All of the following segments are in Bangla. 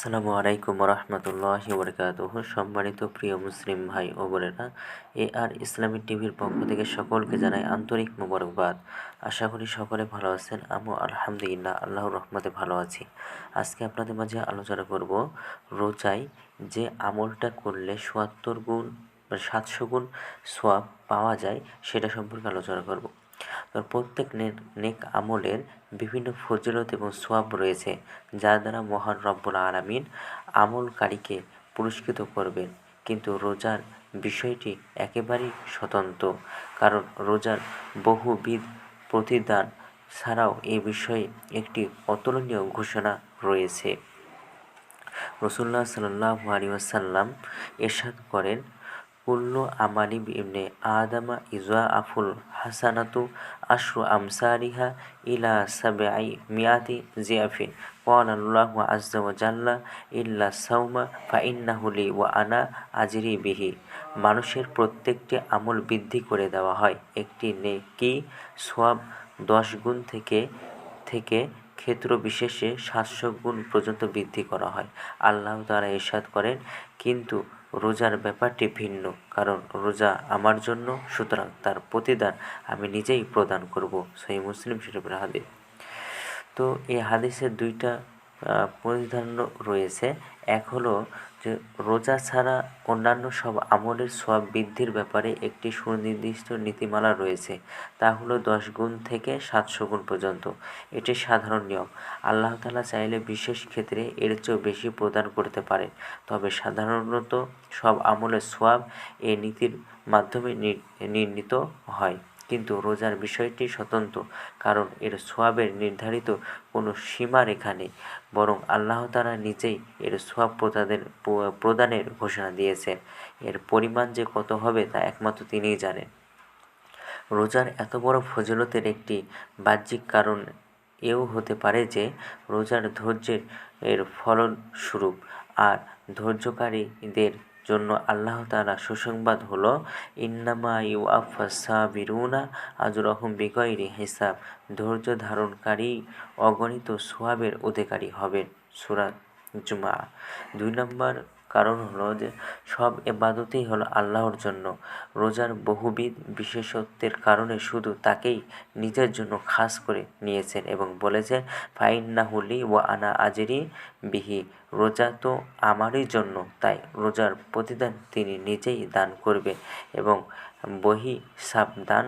আসসালামু আলাইকুম রহমতুল্লাহি ওবরকাতুহু। সম্মানিত প্রিয় মুসলিম ভাই ও বোনেরা, আর ইসলামী টিভির পক্ষ থেকে সকলকে জানাই আন্তরিক মোবারকবাদ। আশা করি সকলে ভালো আছেন। আমি আলহামদুলিল্লাহ আল্লাহর রহমতে ভালো আছি। আজকে আপনাদের মাঝে আলোচনা করব রোজায় যে আমলটা করলে ৭০ গুণ ৭০০ গুণ সওয়াব পাওয়া যায় সেটা সম্পর্কে আলোচনা করব। তো প্রত্যেক নেক আমলের বিভিন্ন ফজিলত এবং সওয়াব রয়েছে, যার দ্বারা মহান রব্বুল আলামিন আমলকারীকে পুরস্কৃত করবেন। কিন্তু রোজার বিষয়টি একেবারেই স্বতন্ত্র, কারণ রোজার বহুবিধ প্রতিদান ছাড়াও এ বিষয়ে একটি অতুলনীয় ঘোষণা রয়েছে। রাসূলুল্লাহ সাল্লাল্লাহু আলাইহি ওয়াসাল্লাম ইরশাদ করেন, কুল্লু আমালি ইবনে আদামা ইযআফুল হাসানাতু আশরু আমসালিহা ইলা সাবঈ মিআতি জিআফিন। ক্বালা আল্লাহু আযজা ওয়া জাল্লা ইল্লা সাওমা ফাইন্নাহু লি ওয়া আনা আজরি বিহি। মানুষের প্রত্যেকটি আমল বৃদ্ধি করে দেওয়া হয়। একটি নেকি সওয়াব 10 গুণ থেকে ক্ষেত্র বিশেষে 700 গুণ পর্যন্ত বৃদ্ধি করা হয়। আল্লাহ তাআলা ইরশাদ করেন, কিন্তু রোজার ব্যাপারটি ভিন্ন, কারণ রোজা আমার জন্য, সুতরাং তার প্রতিদান আমি নিজেই প্রদান করব। সহিহ মুসলিম শরীফের হাদিস। তো এই হাদিসের দুইটা পরিধান রয়েছে। এক হলো যে রোজা ছাড়া অন্যান্য সব আমলের সওয়াব বৃদ্ধির ব্যাপারে একটি সুনির্দিষ্ট নীতিমালা রয়েছে, তা হলো 10 গুণ থেকে 700 গুণ পর্যন্ত। এটি সাধারণ নিয়ম। আল্লাহ তাআলা চাইলে বিশেষ ক্ষেত্রে এর চেয়েও বেশি প্রদান করতে পারেন, তবে সাধারণত সব আমলের সওয়াব এই নীতির মাধ্যমে নির্ণীত হয়। কিন্তু রোজার বিষয়টি স্বতন্ত্র, কারণ এর সওয়াবের নির্ধারিত কোনো সীমারেখা নেই, বরং আল্লাহ তাআলা নিজেই এর সওয়াব প্রদানের ঘোষণা দিয়েছেন। এর পরিমাণ যে কত হবে তা একমাত্র তিনিই জানেন। রোজার এত বড় ফজিলতের একটি বাহ্যিক কারণ এও হতে পারে যে রোজার ধৈর্যের ফলস্বরূপ, আর ধৈর্যকারীদের জন্য আল্লাহ তাআলা সুসংবাদ হলো, ইন্নামা ইউআফাস সাবিরুনা আজরাহুম বিগাইরি হিসাব। ধৈর্য ধারণকারী অগণিত সওয়াবের অধিকারী হবেন। সূরা জুমআ। 2 নম্বর কারণ হলো যে সব ইবাদতই হলো আল্লাহর জন্য। রোজার বহুবিধ বিশেষত্বের কারণে শুধু তাকেই নিজের জন্য খাস করে নিয়েছেন এবং বলেছেন, ফাইন্নাহু লি ওয়া আনা আজরি বিহি। রোজা তো আমারই জন্য, তাই রোজার প্রতিদান তিনি নিজেই দান করবেন এবং বহিঃসাব দান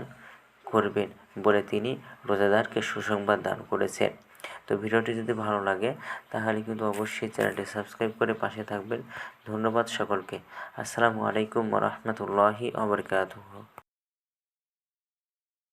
করবেন বলে তিনি রোজাদারকে সুসংবাদ দান করেছেন। তো ভিডিওটি যদি ভালো লাগে তাহলে কিন্তু অবশ্যই চ্যানেলটি সাবস্ক্রাইব করে পাশে থাকবেন। ধন্যবাদ সকলকে। আসসালামু আলাইকুম ওয়া রাহমাতুল্লাহি ওয়া বারাকাতুহু।